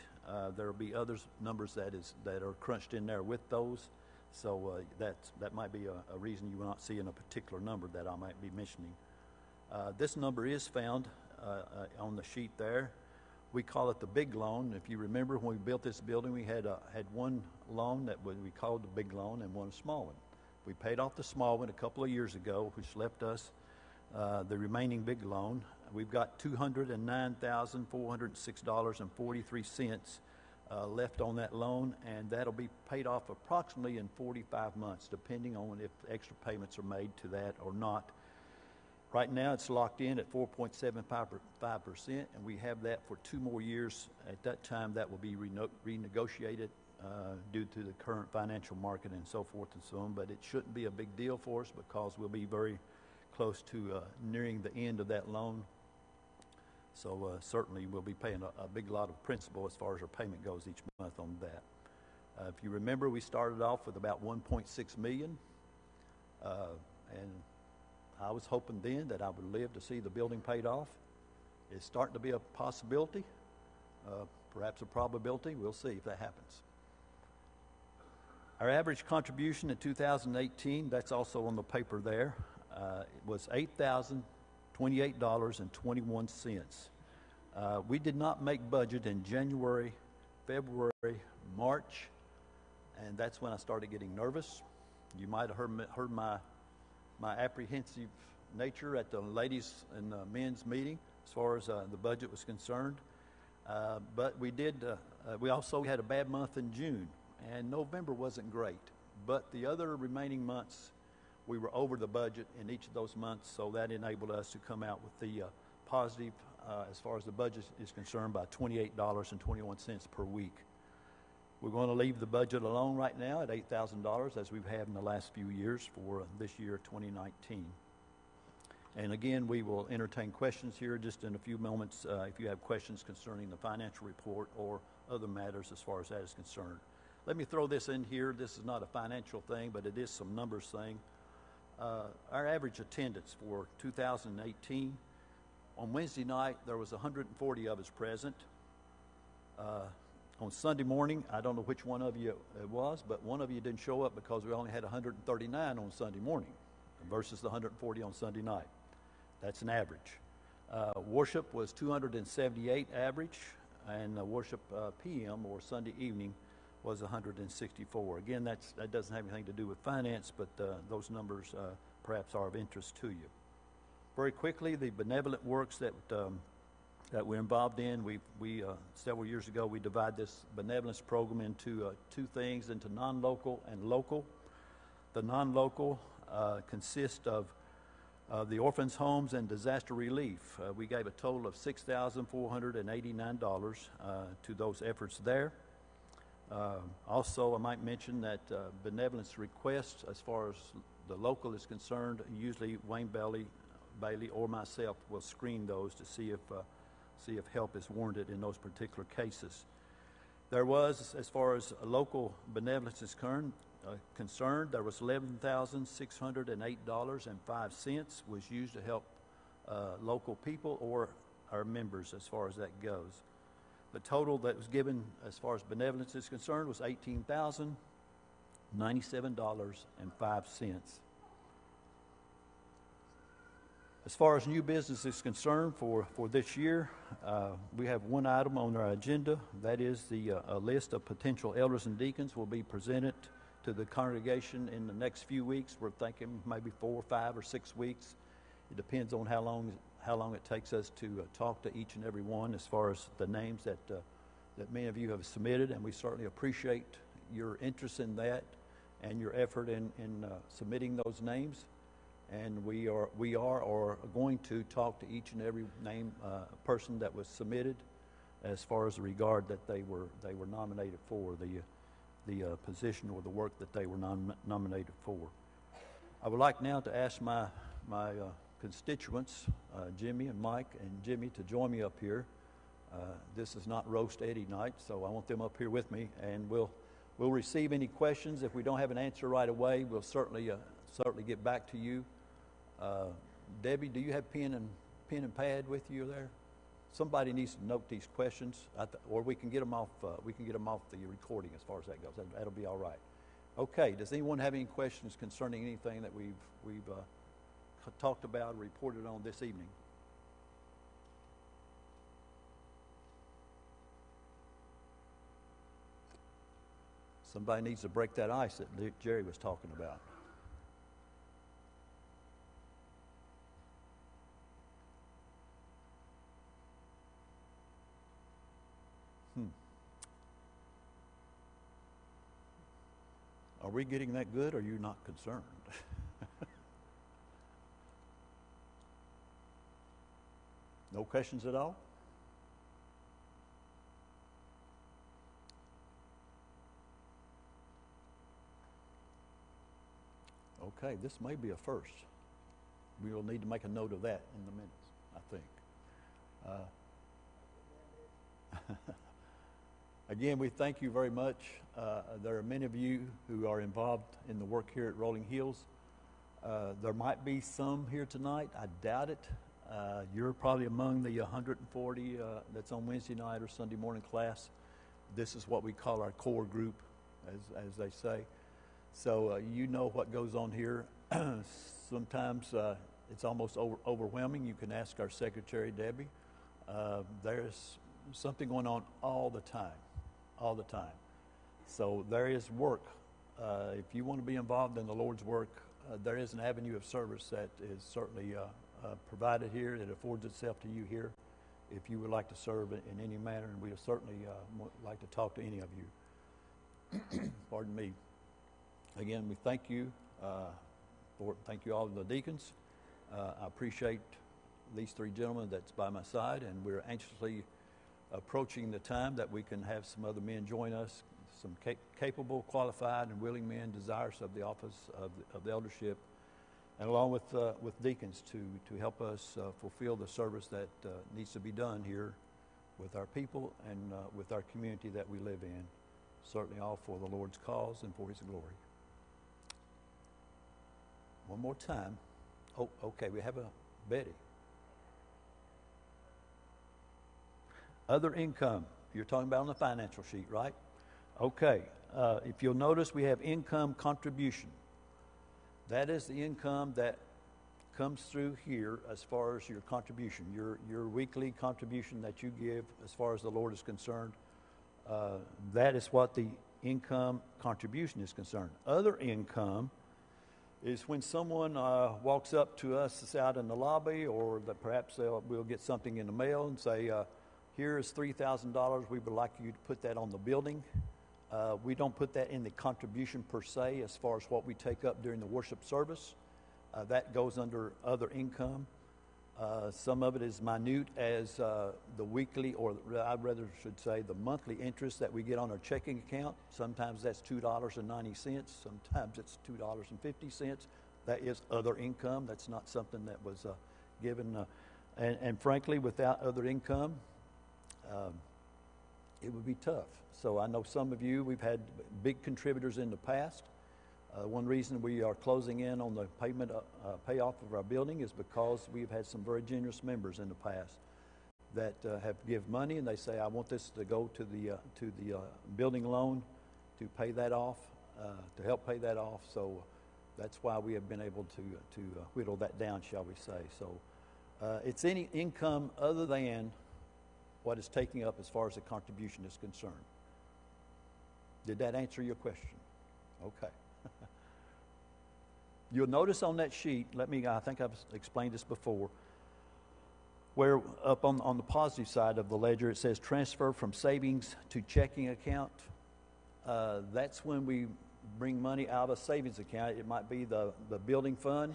there will be other numbers that are crunched in there with those. So that might be a reason you will not see in a particular number that I might be mentioning. This number is found on the sheet there. We call it the big loan. If you remember, when we built this building, we had one loan that we called the big loan and one small one. We paid off the small one a couple of years ago, which left us the remaining big loan. We've got $209,406.43 left on that loan, and that'll be paid off approximately in 45 months, depending on if extra payments are made to that or not. Right now, it's locked in at 4.75%, and we have that for 2 more years. At that time, that will be renegotiated due to the current financial market and so forth and so on. But it shouldn't be a big deal for us because we'll be very close to nearing the end of that loan. So certainly we'll be paying a big lot of principal as far as our payment goes each month on that. If you remember, we started off with about $1.6 million, and I was hoping then that I would live to see the building paid off. It's starting to be a possibility, perhaps a probability. We'll see if that happens. Our average contribution in 2018, that's also on the paper there, it was $8,028.21. We did not make budget in January, February, March, and that's when I started getting nervous. You might have heard my apprehensive nature at the ladies and men's meeting as far as the budget was concerned. But we also had a bad month in June, and November wasn't great. But the other remaining months, we were over the budget in each of those months, so that enabled us to come out with the positive, as far as the budget is concerned, by $28.21 per week. We're going to leave the budget alone right now at $8,000, as we've had in the last few years for this year, 2019. And again, we will entertain questions here just in a few moments if you have questions concerning the financial report or other matters as far as that is concerned. Let me throw this in here. This is not a financial thing, but it is some numbers thing. Our average attendance for 2018, on Wednesday night, there was 140 of us present. On Sunday morning, I don't know which one of you it was, but one of you didn't show up because we only had 139 on Sunday morning versus the 140 on Sunday night. That's an average. Worship was 278 average, and worship PM or Sunday evening was 164. Again, that doesn't have anything to do with finance, but those numbers perhaps are of interest to you. Very quickly, the benevolent works that we're involved in, we several years ago, we divided this benevolence program into two things, into non-local and local. The non-local consists of the orphans' homes and disaster relief. We gave a total of $6,489 to those efforts there. Also, I might mention that benevolence requests, as far as the local is concerned, usually Wayne Bailey or myself will screen those to see if help is warranted in those particular cases. There was, as far as local benevolence is concerned, there was $11,608.05 was used to help local people or our members as far as that goes. The total that was given as far as benevolence is concerned was $18,097.05. As far as new business is concerned for this year, we have one item on our agenda. That is a list of potential elders and deacons will be presented to the congregation in the next few weeks. We're thinking maybe 4, 5, or 6 weeks. It depends on how long it takes us to talk to each and every one as far as the names that many of you have submitted, and we certainly appreciate your interest in that and your effort in submitting those names. And we are going to talk to each and every name person that was submitted as far as the regard that they were nominated for, the position or the work that they were nominated for. I would like now to ask my constituents, Jimmy and Mike and Jimmy, to join me up here. This is not Roast Eddie night, so I want them up here with me, and we'll receive any questions. If we don't have an answer right away, we'll certainly get back to you. Debbie, do you have pen and pad with you there? Somebody needs to note these questions, or we can get them off. We can get them off the recording as far as that goes. That'll be all right. Okay. Does anyone have any questions concerning anything that we've talked about or reported on this evening? Somebody needs to break that ice that Jerry was talking about. Are we getting that good, or are you not concerned? No questions at all? Okay, this may be a first. We will need to make a note of that in the minutes, I think. Again, we thank you very much. There are many of you who are involved in the work here at Rolling Hills. There might be some here tonight. I doubt it. You're probably among the 140 that's on Wednesday night or Sunday morning class. This is what we call our core group, as they say. So you know what goes on here. Sometimes it's almost overwhelming. You can ask our secretary, Debbie. There's something going on all the time. So there is work. If you want to be involved in the Lord's work, there is an avenue of service that is certainly provided here. It affords itself to you here if you would like to serve in any manner, and we would certainly like to talk to any of you. Pardon me. Again, we thank you. Thank you all of the deacons. I appreciate these three gentlemen that's by my side, and we're anxiously approaching the time that we can have some other men join us, some capable, qualified, and willing men desirous of the office of the eldership, and along with deacons to help us fulfill the service that needs to be done here with our people and with our community that we live in, certainly all for the Lord's cause and for His glory. One more time. Oh, okay, we have a Betty. Other income. You're talking about on the financial sheet, right? Okay. If you'll notice, we have income contribution. That is the income that comes through here as far as your contribution, your weekly contribution that you give as far as the Lord is concerned. That is what the income contribution is concerned. Other income is when someone walks up to us that's out in the lobby, or that perhaps we'll get something in the mail and say, here is $3,000, we would like you to put that on the building. We don't put that in the contribution per se as far as what we take up during the worship service. That goes under other income. Some of it is minute as the weekly, or I rather should say the monthly interest that we get on our checking account. Sometimes that's $2.90. Sometimes it's $2.50. That is other income. That's not something that was given. And frankly, without other income, it would be tough. So I know some of you, we've had big contributors in the past. One reason we are closing in on the payoff of our building is because we've had some very generous members in the past that have give money, and they say, I want this to go to the building loan to pay that off, to help pay that off. So that's why we have been able to whittle that down, shall we say. So it's any income other than what is taking up as far as the contribution is concerned. Did that answer your question? Okay. You'll notice on that sheet, I think I've explained this before, where up on the positive side of the ledger it says transfer from savings to checking account. That's when we bring money out of a savings account. It might be the building fund.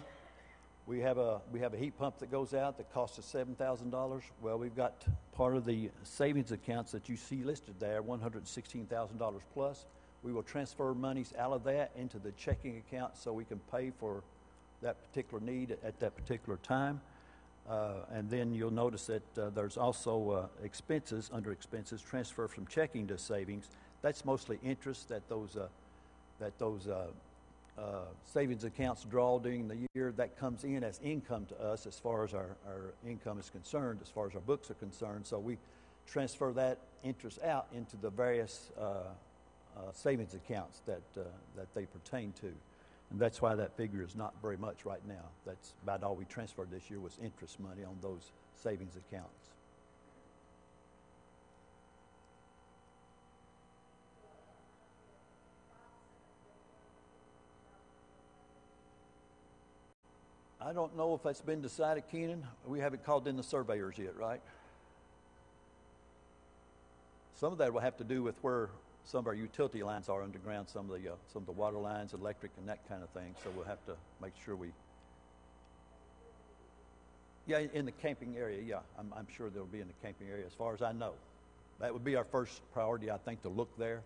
We have a heat pump that goes out that costs us $7,000. Well, we've got part of the savings accounts that you see listed there, $116,000 plus. We will transfer monies out of that into the checking account so we can pay for that particular need at that particular time. And then you'll notice that there's also expenses, under expenses, transfer from checking to savings. That's mostly interest that those savings accounts draw during the year. That comes in as income to us as far as our income is concerned, as far as our books are concerned. So we transfer that interest out into the various savings accounts that they pertain to. And that's why that figure is not very much right now. That's about all we transferred this year was interest money on those savings accounts. I don't know if that's been decided, Keenan. We haven't called in the surveyors yet, right? Some of that will have to do with where some of our utility lines are underground, some of the water lines, electric, and that kind of thing. So we'll have to make sure in the camping area, yeah. I'm sure they'll be in the camping area as far as I know. That would be our first priority, I think, to look there.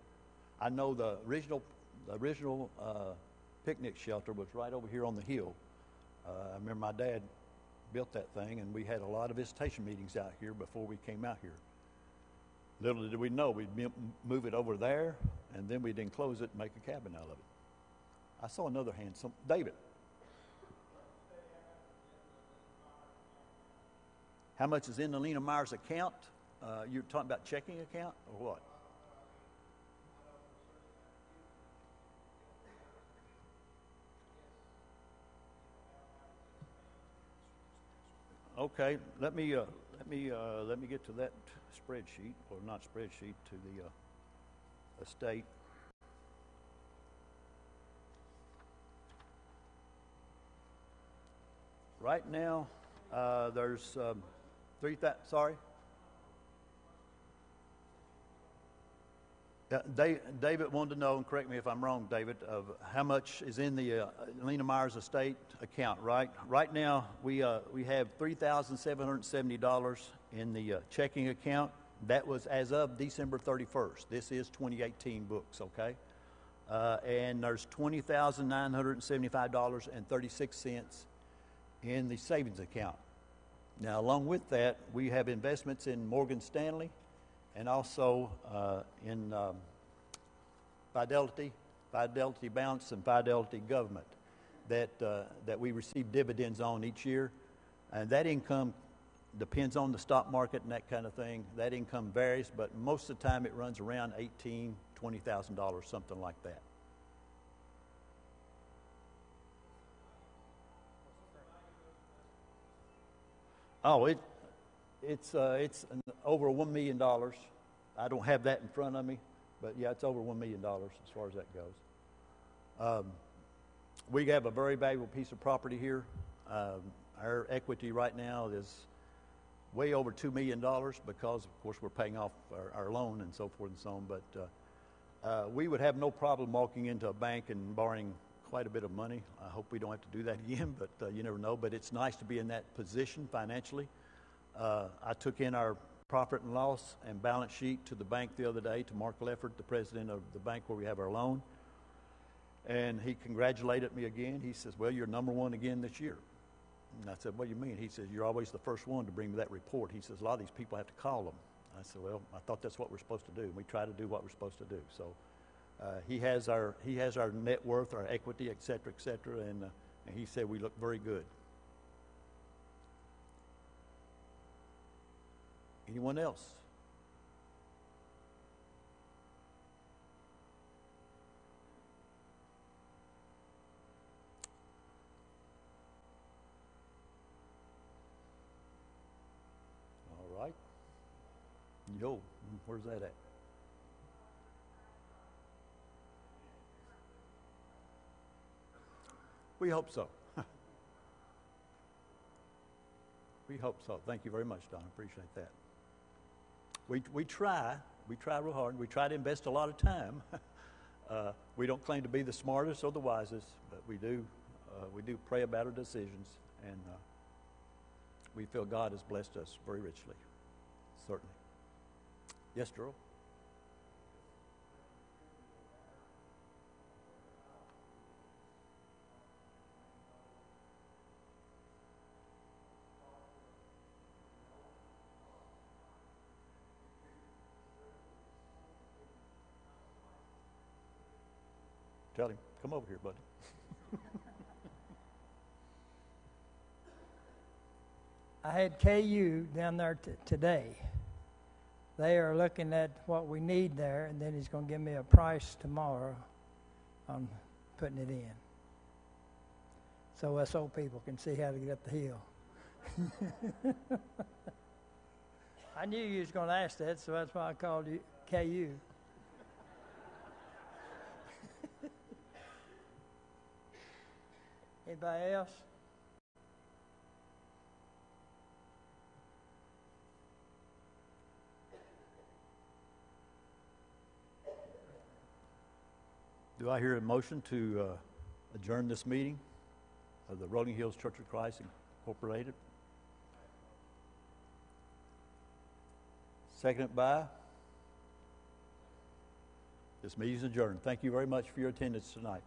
I know the original picnic shelter was right over here on the hill. I remember my dad built that thing, and we had a lot of visitation meetings out here before we came out here. Little did we know we'd move it over there, and then we'd enclose it and make a cabin out of it. I saw another hand. David. How much is in the Lena Myers account? You're talking about checking account or what? Okay, let me get to that spreadsheet, or not spreadsheet, to the estate. Right now, there's 3,000. Sorry. David wanted to know, and correct me if I'm wrong, David, of how much is in the Lena Myers estate account, right? Right now, we have $3,770 in the checking account. That was as of December 31st. This is 2018 books, okay? And there's $20,975.36 in the savings account. Now, along with that, we have investments in Morgan Stanley, and also in Fidelity Balance, and Fidelity Government that we receive dividends on each year. And that income depends on the stock market and that kind of thing. That income varies, but most of the time it runs around $18,000, $20,000, something like that. Oh, it's over $1 million. I don't have that in front of me, But yeah, it's over $1 million as far as that goes. We have a very valuable piece of property here. Our equity right now is way over $2 million because, of course, we're paying off our loan and so forth and so on. But we would have no problem walking into a bank and borrowing quite a bit of money. I hope we don't have to do that again, but you never know. But it's nice to be in that position financially. I took in our profit and loss and balance sheet to the bank the other day, to Mark Leffert, the president of the bank where we have our loan. And he congratulated me again. He says, well, you're number one again this year. And I said, what do you mean? He says, you're always the first one to bring me that report. He says, a lot of these people have to call them. I said, well, I thought that's what we're supposed to do. We try to do what we're supposed to do. So he has our net worth, our equity, et cetera, and he said we look very good. Anyone else? All right. Yo, where's that at? We hope so. We hope so. Thank you very much, Don. Appreciate that. We try real hard. We try to invest a lot of time. We don't claim to be the smartest or the wisest, but we do pray about our decisions, and we feel God has blessed us very richly, certainly. Yes, Gerald? Tell him, come over here, buddy. I had KU down there today. They are looking at what we need there, and then he's going to give me a price tomorrow on putting it in. So us old people can see how to get up the hill. I knew you was going to ask that, so that's why I called you KU. Anybody else? Do I hear a motion to adjourn this meeting of the Rolling Hills Church of Christ Incorporated? Seconded by? This meeting is adjourned. Thank you very much for your attendance tonight.